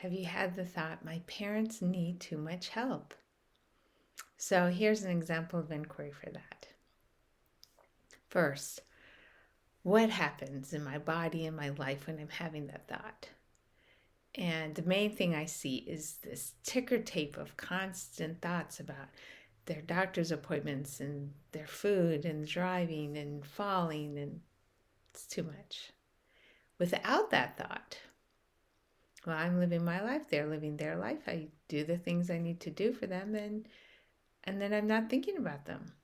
Have you had the thought, my parents need too much help? So here's an example of inquiry for that. First, what happens in my body and my life when I'm having that thought? And the main thing I see is this ticker tape of constant thoughts about their doctor's appointments and their food and driving and falling, and it's too much. Without that thought, well, I'm living my life, they're living their life. I do the things I need to do for them, and then I'm not thinking about them.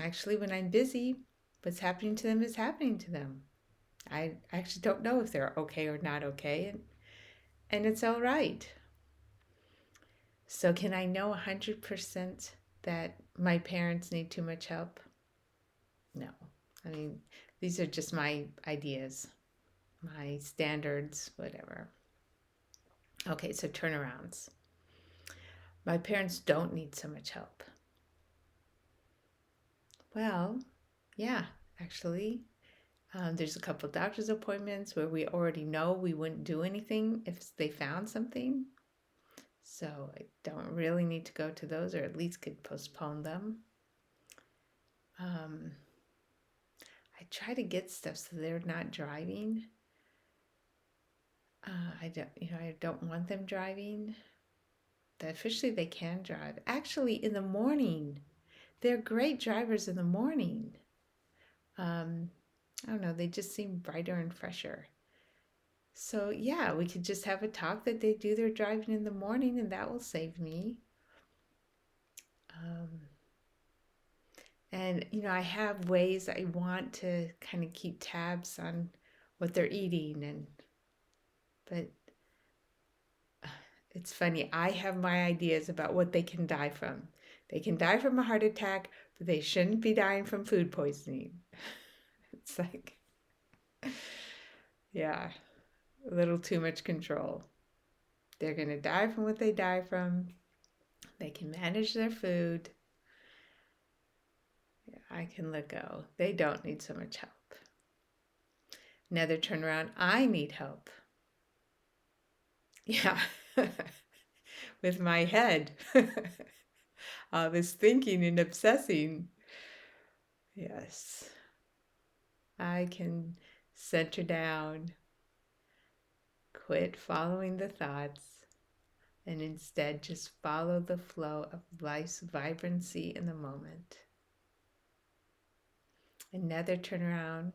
Actually, when I'm busy, what's happening to them is happening to them. I actually don't know if they're okay or not okay, and it's all right. So, can I know 100% that my parents need too much help? No. I mean, these are just my ideas, my standards, whatever. Okay, so turnarounds. My parents don't need so much help. Well, yeah, actually, there's a couple doctor's appointments where we already know we wouldn't do anything if they found something. So I don't really need to go to those, or at least could postpone them. I try to get stuff so they're not driving. I don't want them driving. Officially, they can drive. Actually, in the morning, they're great drivers in the morning. I don't know, they just seem brighter and fresher. So, yeah, we could just have a talk that they do their driving in the morning, and that will save me. And, I have ways I want to kind of keep tabs on what they're eating, but it's funny, I have my ideas about what they can die from. They can die from a heart attack, but they shouldn't be dying from food poisoning. It's like, yeah, a little too much control. They're going to die from what they die from. They can manage their food. Yeah, I can let go. They don't need so much help. Another turnaround, I need help. Yeah, with my head. All this thinking and obsessing. Yes, I can center down, quit following the thoughts, and instead just follow the flow of life's vibrancy in the moment. Another turnaround,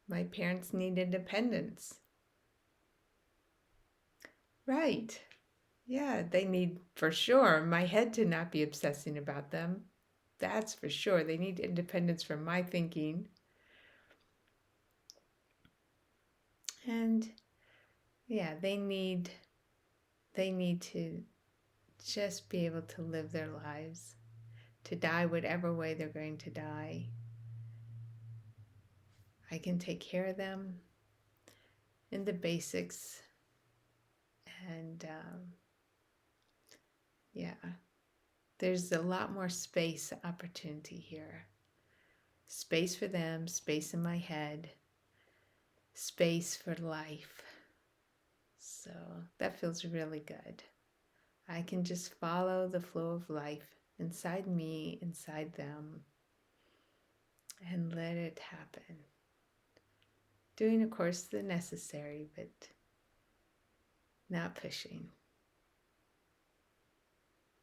my parents need independence. Right. Yeah, they need, for sure, my head to not be obsessing about them. That's for sure. They need independence from my thinking. And yeah, they need to just be able to live their lives, to die whatever way they're going to die. I can take care of them in the basics. And yeah, there's a lot more space opportunity here. Space for them, space in my head, space for life. So that feels really good. I can just follow the flow of life inside me, inside them, and let it happen. Doing, of course, the necessary, but not pushing.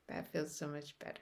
That feels so much better.